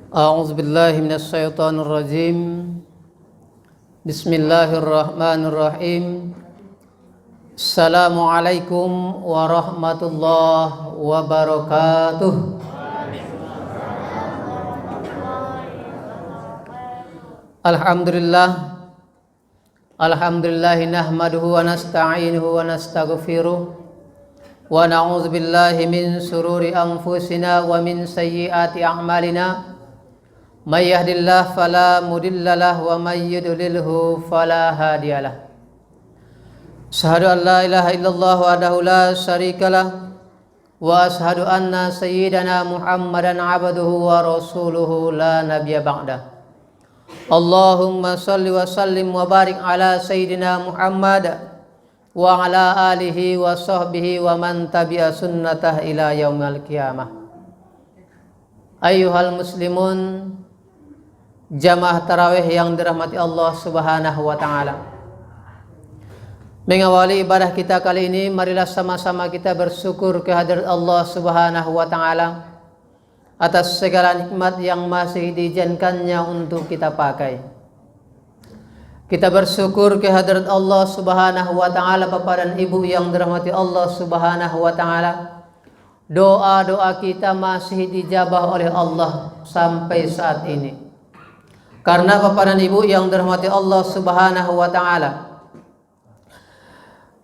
A'udzu billahi minasy syaithanir rajim. Bismillahirrahmanirrahim. Assalamualaikum warahmatullahi wabarakatuh. Alhamdulillah nahmaduhu wa nasta'inuhu wa nastaghfiruh wa na'udzu billahi min sururi anfusina wa min sayyiati a'malina. May yahdihillahu fala mudilla lahu wa may yudlilhu fala hadiyalah. Asyhadu an la ilaha illallah wahdahu la syarikalah wa asyhadu anna sayyidana Muhammadan abduhu wa rasuluhu la nabiyya ba'dah. Allahumma shalli wa sallim wa barik ala sayyidina Muhammad wa ala alihi wa sahbihi wa man tabi'a sunnatah ila yaumil qiyamah. Ayyuhal muslimun, jamaah tarawih yang dirahmati Allah Subhanahu wa taala. Mengawali ibadah kita kali ini, marilah sama-sama kita bersyukur kehadirat Allah Subhanahu wa taala atas segala nikmat yang masih diizinkannya untuk kita pakai. Kita bersyukur kehadirat Allah Subhanahu wa taala, Bapak dan Ibu yang dirahmati Allah Subhanahu wa taala. Doa-doa kita masih dijabah oleh Allah sampai saat ini. Karena Bapak dan Ibu yang dirahmati Allah Subhanahu wa taala,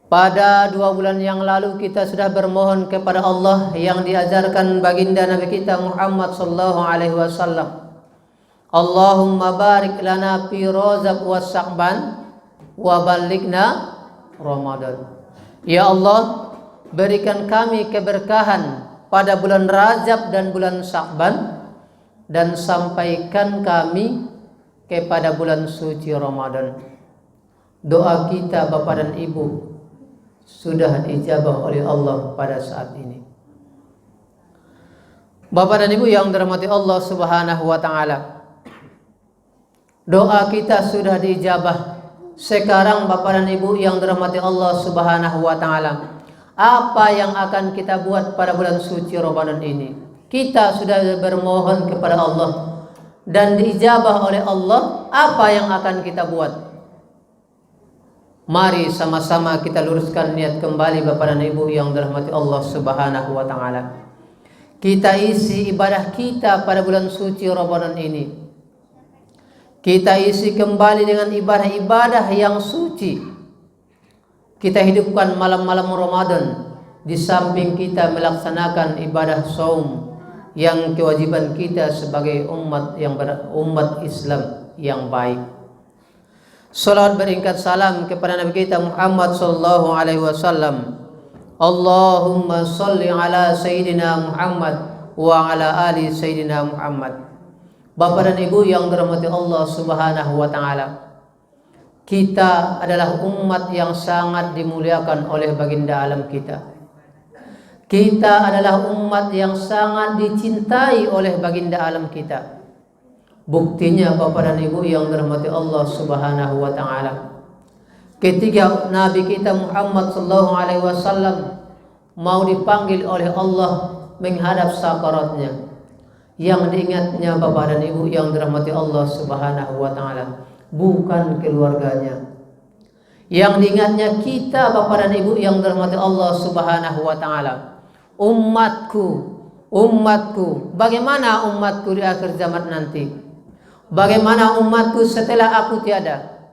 pada 2 bulan yang lalu kita sudah bermohon kepada Allah yang diajarkan baginda Nabi kita Muhammad sallallahu alaihi wasallam. Allahumma barik lana fi Rajab wa Sya'ban wa ballighna Ramadan. Ya Allah, berikan kami keberkahan pada bulan Rajab dan bulan Sya'ban, dan sampaikan kami kepada bulan suci Ramadan. Doa kita Bapak dan Ibu sudah dijabah oleh Allah pada saat ini. Bapak dan Ibu yang dirahmati Allah Subhanahu wa taala, doa kita sudah dijabah. Sekarang Bapak dan Ibu yang dirahmati Allah Subhanahu wa taala, apa yang akan kita buat pada bulan suci Ramadan ini? Kita sudah bermohon kepada Allah dan diijabah oleh Allah. Apa yang akan kita buat? Mari sama-sama kita luruskan niat kembali Bapak dan Ibu yang dirahmati Allah Subhanahu wa taala. Kita isi ibadah kita pada bulan suci Ramadan ini. Kita isi kembali dengan ibadah-ibadah yang suci. Kita hidupkan malam-malam Ramadan di samping kita melaksanakan ibadah saum yang kewajiban kita sebagai umat Islam yang baik. Salawat beringkat salam kepada Nabi kita Muhammad sallallahu alaihi wasallam. Allahumma shalli ala sayyidina Muhammad wa ala ali sayyidina Muhammad. Bapak dan Ibu yang dirahmati Allah Subhanahu wa taala, kita adalah umat yang sangat dimuliakan oleh baginda alam kita. Kita adalah umat yang sangat dicintai oleh baginda alam kita. Buktinya Bapak dan Ibu yang dirahmati Allah Subhanahu wa taala, ketika Nabi kita Muhammad sallallahu alaihi wasallam mau dipanggil oleh Allah menghadap sakaratnya, yang diingatnya Bapak dan Ibu yang dirahmati Allah Subhanahu wa taala bukan keluarganya. Yang diingatnya kita Bapak dan Ibu yang dirahmati Allah Subhanahu wa taala, umatku, bagaimana umatku di akhir zaman nanti? Bagaimana umatku setelah aku tiada?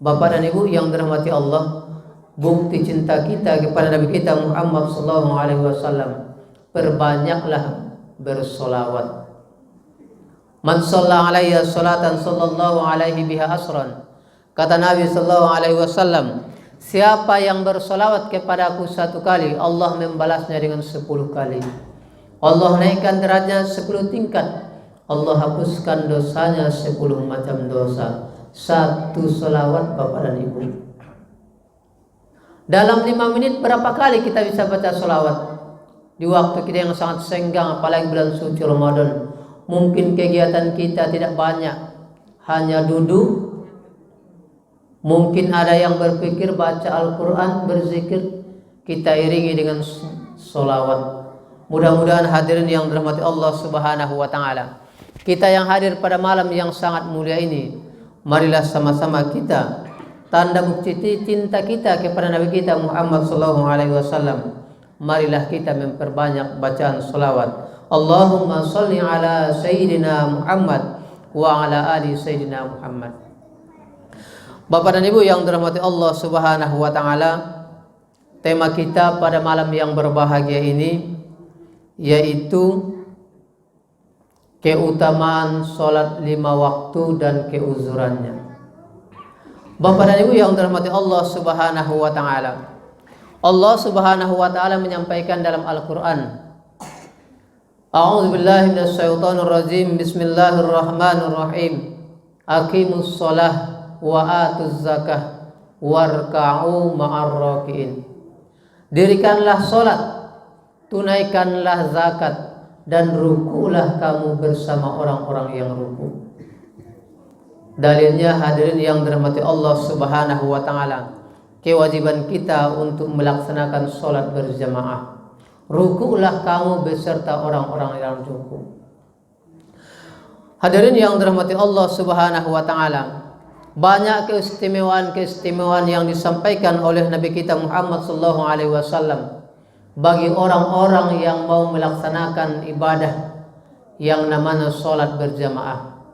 Bapak dan Ibu yang dirahmati Allah, bukti cinta kita kepada Nabi kita Muhammad sallallahu alaihi wasallam, perbanyaklah bersolawat. Man shalla alaiya salatan sallallahu alaihi biha asran. Kata Nabi sallallahu alaihi wasallam, siapa yang bersolawat kepadaku 1 kali, Allah membalasnya dengan 10 kali. Allah naikkan derajatnya 10 tingkat. Allah hapuskan dosanya 10 macam dosa. 1 solawat Bapak dan Ibu. Dalam 5 menit berapa kali kita bisa baca solawat? Di waktu kita yang sangat senggang, apalagi bulan suci Ramadan. Mungkin kegiatan kita tidak banyak, hanya duduk. Mungkin ada yang berpikir baca Al-Quran, berzikir. Kita iringi dengan solawat. Mudah-mudahan hadirin yang dirahmati Allah Subhanahu wa taala, Kita yang hadir pada malam yang sangat mulia ini, marilah sama-sama kita tanda bukti cinta kita kepada Nabi kita Muhammad SAW. Marilah kita memperbanyak bacaan salawat. Allahumma salli ala Sayyidina Muhammad wa ala ali Sayyidina Muhammad. Bapak dan Ibu yang dirahmati Allah Subhanahu wa taala, tema kita pada malam yang berbahagia ini yaitu keutamaan sholat 5 waktu dan keuzurannya. Bapak dan Ibu yang dirahmati Allah Subhanahu wa taala, Allah Subhanahu wa taala menyampaikan dalam Al-Qur'an, A'udzubillahi minasyaitonir rajim. Bismillahirrahmanirrahim. Aqimus shalah wa atuz zakah warka'u ma'ar raki'in. Dirikanlah salat, tunaikanlah zakat, dan rukulah kamu bersama orang-orang yang ruku. Dalilnya hadirin yang dirahmati Allah Subhanahu wa taala, kewajiban kita untuk melaksanakan sholat berjamaah. Rukulah kamu beserta orang-orang yang ruku. Hadirin yang dirahmati Allah Subhanahu wa taala, banyak keistimewaan yang disampaikan oleh Nabi kita Muhammad SAW bagi orang-orang yang mau melaksanakan ibadah yang namanya sholat berjamaah.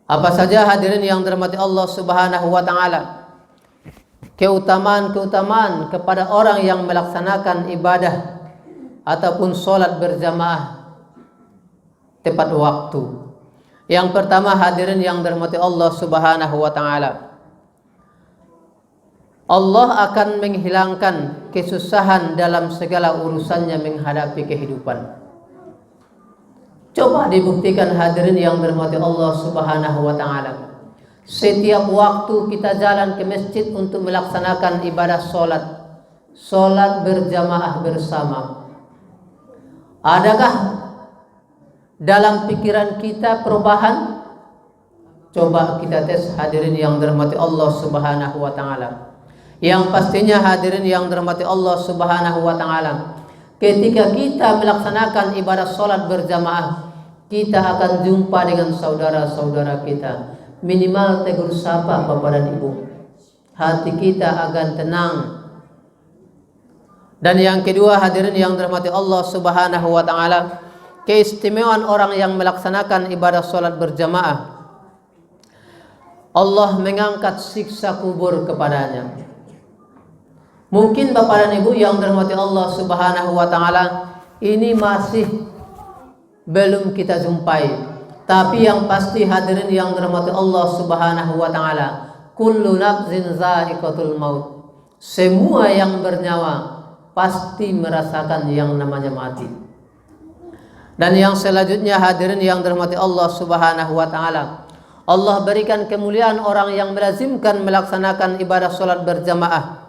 Apa saja hadirin yang dirahmati Allah Subhanahu wa taala? Keutamaan kepada orang yang melaksanakan ibadah ataupun sholat berjamaah tepat waktu. Yang pertama hadirin yang dirahmati Allah Subhanahu wa taala, Allah akan menghilangkan kesusahan dalam segala urusannya menghadapi kehidupan. Coba dibuktikan hadirin yang dirahmati Allah Subhanahu wa taala. Setiap waktu kita jalan ke masjid untuk melaksanakan ibadah sholat berjamaah bersama, adakah dalam pikiran kita perubahan? Coba kita tes hadirin yang dirahmati Allah Subhanahu wa taala. Yang pastinya hadirin yang dirahmati Allah Subhanahu wa taala, ketika kita melaksanakan ibadah sholat berjamaah, kita akan jumpa dengan saudara-saudara kita. Minimal tegur sapa Bapak dan Ibu, hati kita akan tenang. Dan yang kedua hadirin yang dirahmati Allah Subhanahu wa taala, keistimewaan orang yang melaksanakan ibadah sholat berjamaah, Allah mengangkat siksa kubur kepadanya. Mungkin Bapak dan Ibu yang dirahmati Allah Subhanahu wa taala, ini masih belum kita jumpai. Tapi yang pasti hadirin yang dirahmati Allah Subhanahu wa taala, kullu nafsin za'iqatul maut. Semua yang bernyawa pasti merasakan yang namanya mati. Dan yang selanjutnya hadirin yang dirahmati Allah Subhanahu wa taala, Allah berikan kemuliaan orang yang melazimkan melaksanakan ibadah salat berjamaah,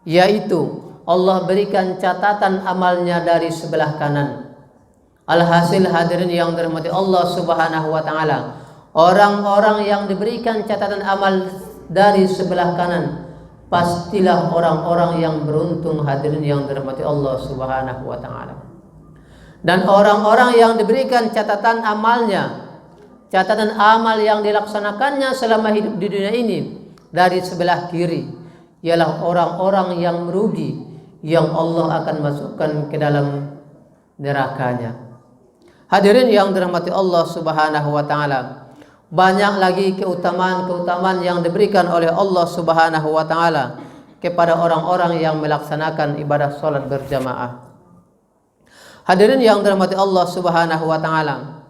yaitu Allah berikan catatan amalnya dari sebelah kanan. Alhasil hadirin yang dirahmati Allah Subhanahu wa taala, orang-orang yang diberikan catatan amal dari sebelah kanan pastilah orang-orang yang beruntung hadirin yang dirahmati Allah Subhanahu wa taala. Dan orang-orang yang diberikan catatan amalnya, catatan amal yang dilaksanakannya selama hidup di dunia ini dari sebelah kiri, ialah orang-orang yang merugi, yang Allah akan masukkan ke dalam nerakanya. Hadirin yang dirahmati Allah Subhanahu wa taala, banyak lagi keutamaan-keutamaan yang diberikan oleh Allah Subhanahu wa taala kepada orang-orang yang melaksanakan ibadah salat berjamaah. Hadirin yang dirahmati Allah Subhanahu wa taala,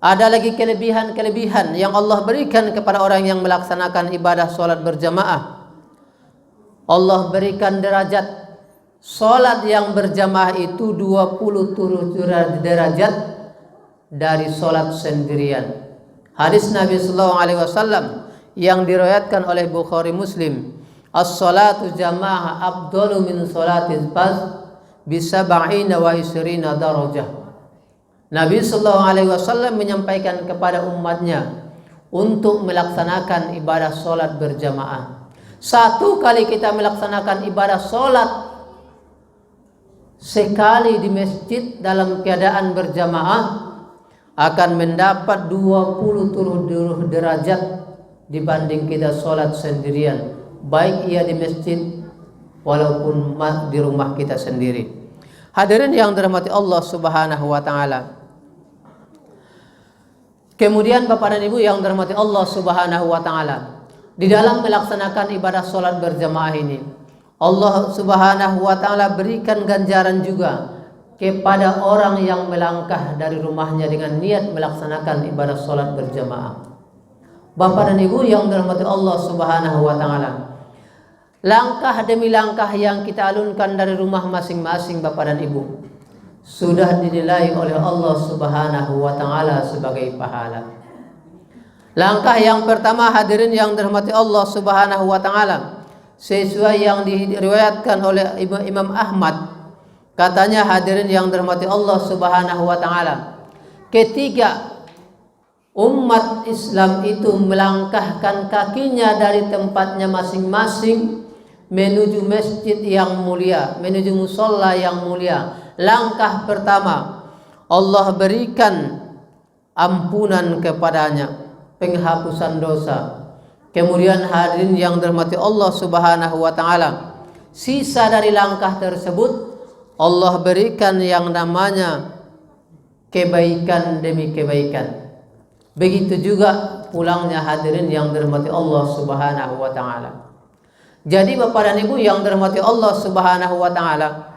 ada lagi kelebihan-kelebihan yang Allah berikan kepada orang yang melaksanakan ibadah salat berjamaah. Allah berikan derajat salat yang berjamaah itu 27 derajat dari salat sendirian. Hadis Nabi sallallahu alaihi wasallam yang diriwayatkan oleh Bukhari Muslim, as-salatu jamaah afdalu min salatiz faz bi 27 darajah. Nabi sallallahu alaihi wasallam menyampaikan kepada umatnya untuk melaksanakan ibadah salat berjamaah. Satu kali kita melaksanakan ibadah salat sekali di masjid dalam keadaan berjamaah, akan mendapat 20 derajat dibanding kita sholat sendirian, baik ia di masjid walaupun di rumah kita sendiri. Hadirin yang dirahmati Allah Subhanahu wa taala. Kemudian Bapak dan Ibu yang dirahmati Allah Subhanahu wa taala, di dalam melaksanakan ibadah sholat berjamaah ini, Allah Subhanahu wa taala berikan ganjaran juga kepada orang yang melangkah dari rumahnya dengan niat melaksanakan ibadah sholat berjamaah. Bapak dan Ibu yang dirahmati Allah Subhanahu wa taala, langkah demi langkah yang kita alunkan dari rumah masing-masing Bapak dan Ibu sudah dinilai oleh Allah Subhanahu wa taala sebagai pahala. Langkah yang pertama, hadirin yang dirahmati Allah Subhanahu wa taala, sesuai yang diriwayatkan oleh Imam Ahmad, katanya hadirin yang dirahmati Allah Subhanahu wa taala, ketika umat Islam itu melangkahkan kakinya dari tempatnya masing-masing menuju masjid yang mulia, menuju musola yang mulia, langkah pertama Allah berikan ampunan kepadanya, penghapusan dosa. Kemudian hadirin yang dirahmati Allah Subhanahu wa taala, sisa dari langkah tersebut Allah berikan yang namanya kebaikan demi kebaikan. Begitu juga pulangnya hadirin yang dirahmati Allah Subhanahu wa taala. Jadi Bapak dan Ibu yang dirahmati Allah Subhanahu wa taala,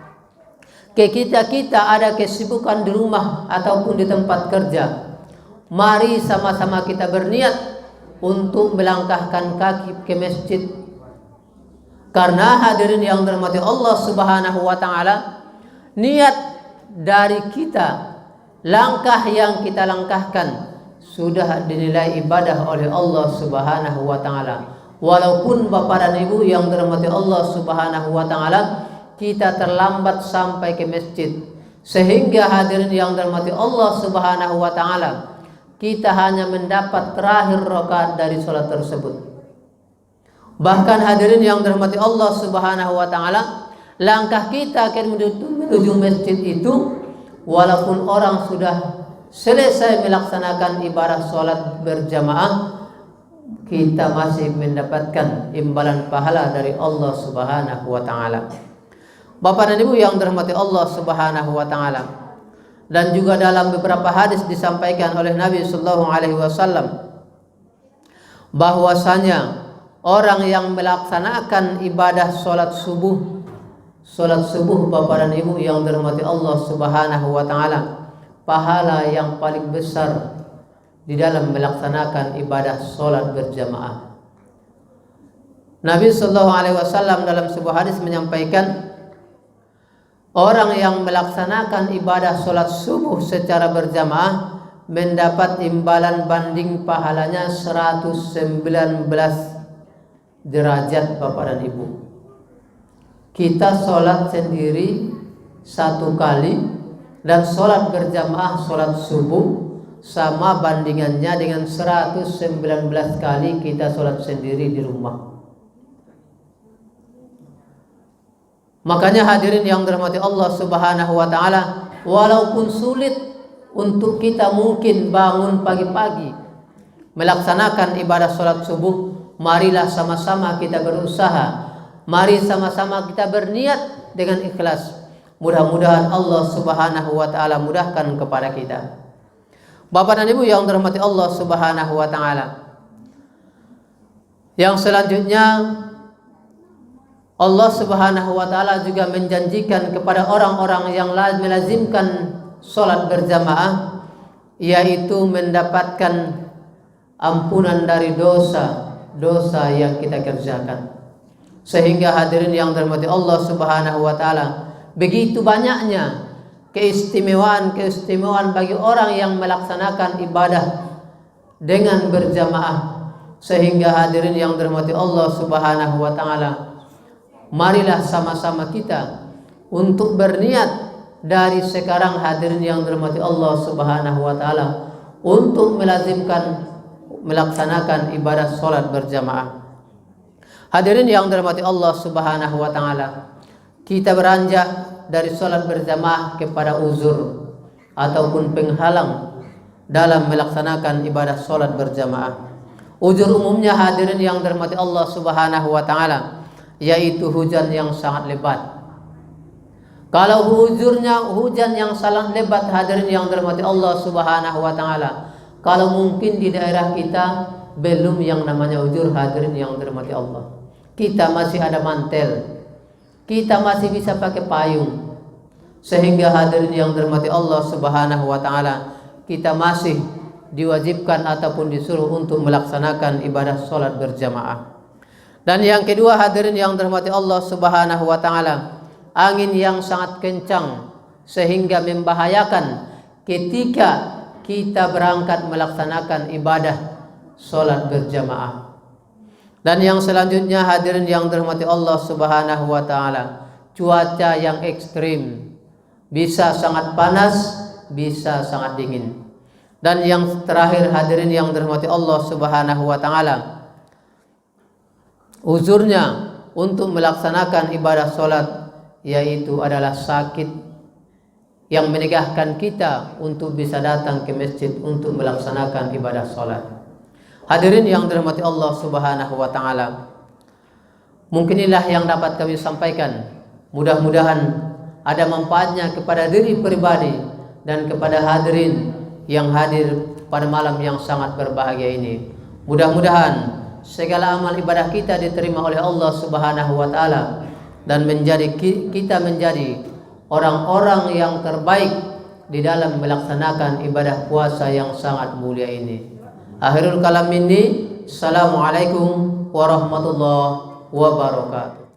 kita ada kesibukan di rumah ataupun di tempat kerja, mari sama-sama kita berniat untuk melangkahkan kaki ke masjid. Karena hadirin yang dirahmati Allah Subhanahu wa taala, niat dari kita, langkah yang kita langkahkan sudah dinilai ibadah oleh Allah Subhanahu wa taala. Walaupun Bapak dan Ibu yang dirahmati Allah Subhanahu wa taala, kita terlambat sampai ke masjid, sehingga hadirin yang dirahmati Allah Subhanahu wa taala, kita hanya mendapat terakhir rakaat dari salat tersebut. Bahkan hadirin yang dirahmati Allah Subhanahu wa taala, langkah kita akan menuju masjid itu, walaupun orang sudah selesai melaksanakan ibadah sholat berjamaah, kita masih mendapatkan imbalan pahala dari Allah Subhanahu wa taala. Bapak dan Ibu yang dirahmati Allah Subhanahu wa taala, dan juga dalam beberapa hadis disampaikan oleh Nabi sallallahu alaihi wasallam bahwasanya orang yang melaksanakan ibadah sholat subuh Bapak dan Ibu yang dirahmati Allah Subhanahu wa taala, pahala yang paling besar di dalam melaksanakan ibadah sholat berjamaah. Nabi sallallahu alaihi wasallam dalam sebuah hadis menyampaikan, orang yang melaksanakan ibadah sholat subuh secara berjamaah mendapat imbalan banding pahalanya 119 derajat Bapak dan Ibu. Kita sholat sendiri satu kali dan sholat berjamaah sholat subuh sama bandingannya dengan 119 kali kita sholat sendiri di rumah. Makanya hadirin yang dirahmati Allah Subhanahu wa taala, walaupun sulit untuk kita mungkin bangun pagi-pagi melaksanakan ibadah sholat subuh, marilah sama-sama kita berusaha. Mari sama-sama kita berniat dengan ikhlas. Mudah-mudahan Allah Subhanahu wa taala mudahkan kepada kita. Bapak dan Ibu yang dirahmati Allah Subhanahu wa taala, yang selanjutnya Allah Subhanahu wa taala juga menjanjikan kepada orang-orang yang melazimkan sholat berjamaah, yaitu mendapatkan ampunan dari dosa yang kita kerjakan. Sehingga hadirin yang dirahmati Allah Subhanahu wa taala, begitu banyaknya keistimewaan bagi orang yang melaksanakan ibadah dengan berjamaah. Sehingga hadirin yang dirahmati Allah Subhanahu wa taala, marilah sama-sama kita untuk berniat dari sekarang hadirin yang dirahmati Allah Subhanahu wa taala untuk melaksanakan ibadah sholat berjamaah. Hadirin yang dirahmati Allah Subhanahu wa taala, kita beranjak dari sholat berjamaah kepada uzur ataupun penghalang dalam melaksanakan ibadah sholat berjamaah. Uzur umumnya hadirin yang dirahmati Allah Subhanahu wa taala, yaitu hujan yang sangat lebat. Kalau hujan yang sangat lebat hadirin yang dirahmati Allah Subhanahu wa taala, kalau mungkin di daerah kita belum yang namanya uzur hadirin yang dirahmati Allah. Kita masih ada mantel, kita masih bisa pakai payung, sehingga hadirin yang dirahmati Allah Subhanahu wa taala, kita masih diwajibkan ataupun disuruh untuk melaksanakan ibadah sholat berjamaah. Dan yang kedua hadirin yang dirahmati Allah Subhanahu wa taala, angin yang sangat kencang sehingga membahayakan ketika kita berangkat melaksanakan ibadah sholat berjamaah. Dan yang selanjutnya hadirin yang dirahmati Allah Subhanahu wa taala, cuaca yang ekstrim, bisa sangat panas, bisa sangat dingin. Dan yang terakhir hadirin yang dirahmati Allah Subhanahu wa taala, uzurnya untuk melaksanakan ibadah sholat yaitu adalah sakit yang menegahkan kita untuk bisa datang ke masjid untuk melaksanakan ibadah sholat. Hadirin yang dirahmati Allah Subhanahu wa taala, mungkin inilah yang dapat kami sampaikan. Mudah-mudahan ada manfaatnya kepada diri pribadi dan kepada hadirin yang hadir pada malam yang sangat berbahagia ini. Mudah-mudahan segala amal ibadah kita diterima oleh Allah Subhanahu wa taala dan kita menjadi orang-orang yang terbaik di dalam melaksanakan ibadah puasa yang sangat mulia ini. Akhirul kalam ini, assalamualaikum warahmatullahi wabarakatuh.